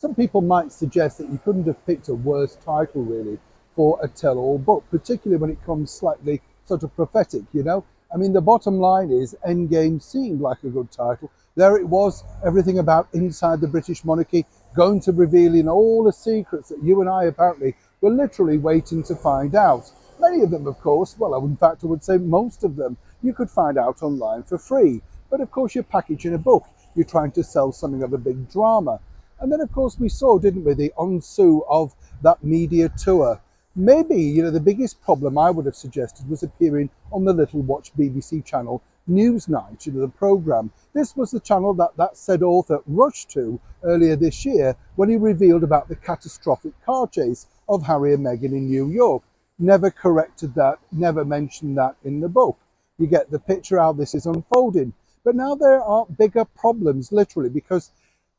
Some people might suggest that you couldn't have picked a worse title really for a tell-all book, particularly when it comes slightly sort of prophetic, you know? I mean, the bottom line is Endgame seemed like a good title. There it was, everything about inside the British monarchy, going to reveal in all the secrets that you and I apparently were literally waiting to find out. Many of them, of course, well, in fact, I would say most of them, you could find out online for free. But of course, you're packaging a book. You're trying to sell something of a big drama. And then, of course, we saw, didn't we, the ensue of that media tour. Maybe, you know, the biggest problem I would have suggested was appearing on the Little Watch BBC channel Newsnight, you know, the programme. This was the channel that said author rushed to earlier this year when he revealed about the catastrophic car chase of Harry and Meghan in New York. Never corrected that, never mentioned that in the book. You get the picture how this is unfolding. But now there are bigger problems, literally, because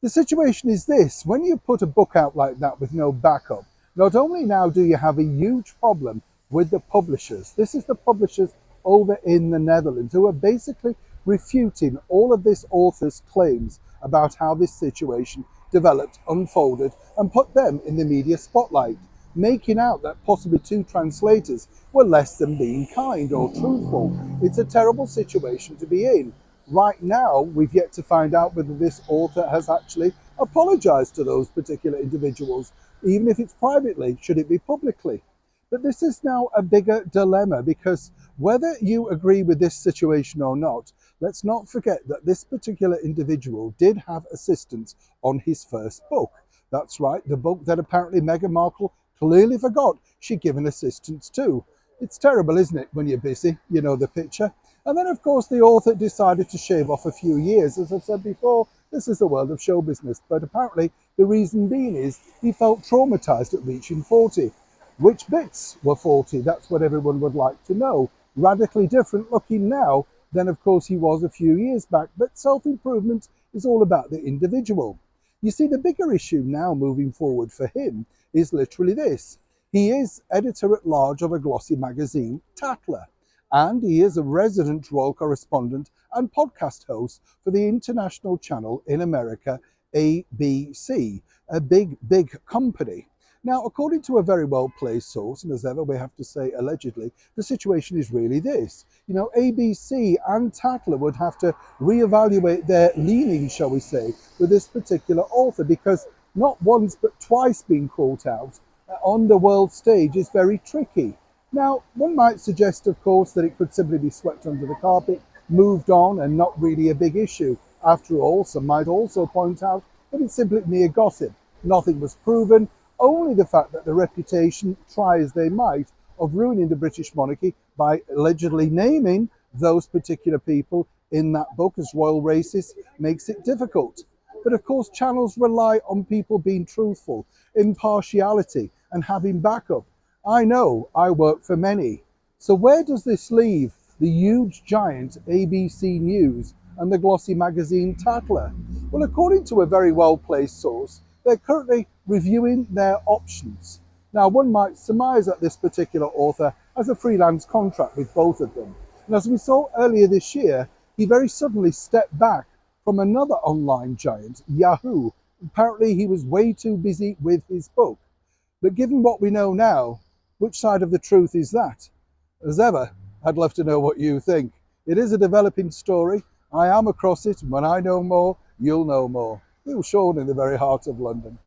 the situation is this: when you put a book out like that with no backup, not only now do you have a huge problem with the publishers, this is the publishers over in the Netherlands who are basically refuting all of this author's claims about how this situation developed, unfolded, and put them in the media spotlight, making out that possibly two translators were less than being kind or truthful. It's a terrible situation to be in. Right now, we've yet to find out whether this author has actually apologized to those particular individuals. Even if it's privately, should it be publicly? But this is now a bigger dilemma, because whether you agree with this situation or not, let's not forget that this particular individual did have assistance on his first book. That's right, the book that apparently Meghan Markle clearly forgot she'd given assistance to. It's terrible, isn't it, when you're busy? You know the picture. And then, of course, the author decided to shave off a few years. As I've said before, this is the world of show business. But apparently, the reason being is he felt traumatized at reaching 40. Which bits were 40? That's what everyone would like to know. Radically different looking now than, of course, he was a few years back. But self-improvement is all about the individual. You see, the bigger issue now moving forward for him is literally this. He is editor-at-large of a glossy magazine, Tatler, and he is a resident royal correspondent and podcast host for the international channel in America, ABC, a big company. Now, according to a very well-placed source, and as ever we have to say allegedly, the situation is really this. You know, ABC and Tatler would have to reevaluate their leanings, shall we say, with this particular author, because not once but twice being caught out on the world stage is very tricky. Now, one might suggest, of course, that it could simply be swept under the carpet, moved on, and not really a big issue. After all, some might also point out that it's simply mere gossip. Nothing was proven, only the fact that the reputation, try as they might, of ruining the British monarchy by allegedly naming those particular people in that book as royal racists makes it difficult. But of course, channels rely on people being truthful, impartiality, and having backup. I know I work for many. So where does this leave the huge giant ABC News and the glossy magazine Tatler? Well, according to a very well-placed source, they're currently reviewing their options. Now, one might surmise that this particular author has a freelance contract with both of them. And as we saw earlier this year, he very suddenly stepped back from another online giant, Yahoo. Apparently, he was way too busy with his book. But given what we know now, which side of the truth is that? As ever, I'd love to know what you think. It is a developing story. I am across it, and when I know more, you'll know more. Will Shawn in the very heart of London.